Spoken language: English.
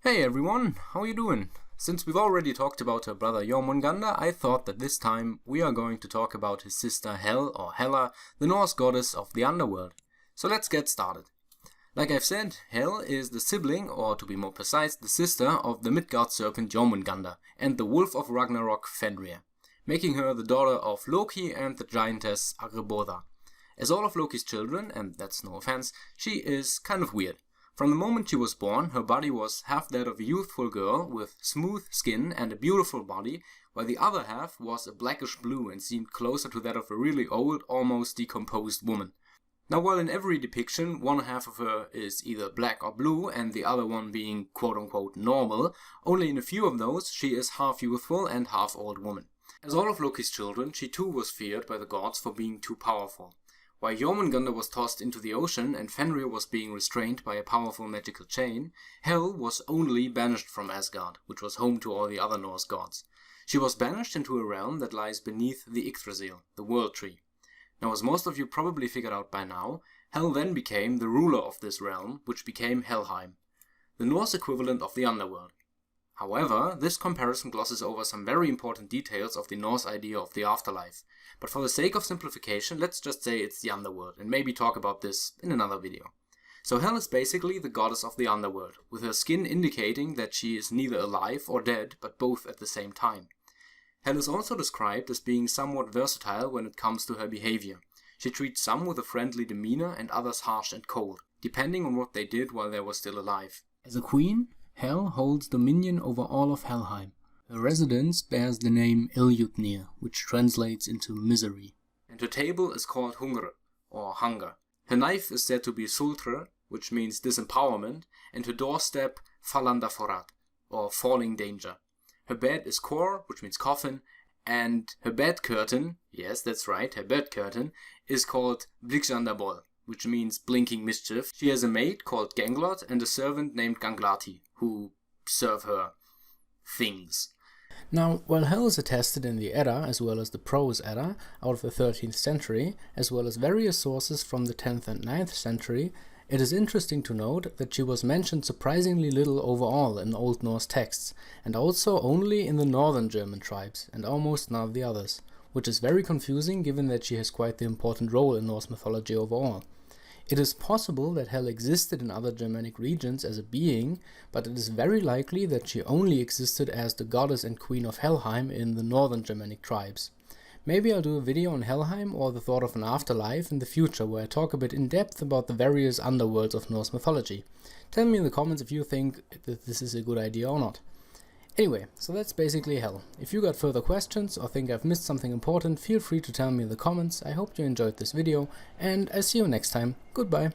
Hey everyone, how are you doing? Since we've already talked about her brother Jormungandr, I thought that this time we are going to talk about his sister Hel or Hela, the Norse goddess of the underworld. So let's get started. Like I've said, Hel is the sibling, or to be more precise, the sister of the Midgard serpent Jormungandr and the wolf of Ragnarok Fenrir, making her the daughter of Loki and the giantess Angrboda. As all of Loki's children, and that's no offense, she is kind of weird. From the moment she was born, her body was half that of a youthful girl with smooth skin and a beautiful body, while the other half was a blackish blue and seemed closer to that of a really old, almost decomposed woman. Now, while in every depiction one half of her is either black or blue and the other one being quote-unquote normal, only in a few of those she is half youthful and half old woman. As all of Loki's children, she too was feared by the gods for being too powerful. While Jormungandr was tossed into the ocean and Fenrir was being restrained by a powerful magical chain, Hel was only banished from Asgard, which was home to all the other Norse gods. She was banished into a realm that lies beneath the Yggdrasil, the World Tree. Now, as most of you probably figured out by now, Hel then became the ruler of this realm, which became Helheim, the Norse equivalent of the underworld. However, this comparison glosses over some very important details of the Norse idea of the afterlife, but for the sake of simplification, let's just say it's the underworld, and maybe talk about this in another video. So Hel is basically the goddess of the underworld, with her skin indicating that she is neither alive or dead, but both at the same time. Hel is also described as being somewhat versatile when it comes to her behavior. She treats some with a friendly demeanor and others harsh and cold, depending on what they did while they were still alive. As a queen, Hel holds dominion over all of Helheim. Her residence bears the name Iljutnir, which translates into misery. And her table is called Hungr, or hunger. Her knife is said to be Sultr, which means disempowerment, and her doorstep Falandaforat, or falling danger. Her bed is Kor, which means coffin, and her bed curtain, yes, that's right, her bed curtain, is called Briksandabol, which means blinking mischief. She has a maid called Ganglot and a servant named Ganglati, who serve her things. Now, while Hel is attested in the Edda, as well as the Prose Edda, out of the 13th century, as well as various sources from the 10th and 9th century, it is interesting to note that she was mentioned surprisingly little overall in Old Norse texts, and also only in the northern German tribes, and almost none of the others, which is very confusing given that she has quite the important role in Norse mythology overall. It is possible that Hel existed in other Germanic regions as a being, but it is very likely that she only existed as the goddess and queen of Helheim in the northern Germanic tribes. Maybe I'll do a video on Helheim or the thought of an afterlife in the future where I talk a bit in depth about the various underworlds of Norse mythology. Tell me in the comments if you think that this is a good idea or not. Anyway, so that's basically Hel. If you got further questions or think I've missed something important, feel free to tell me in the comments. I hope you enjoyed this video, and I'll see you next time. Goodbye.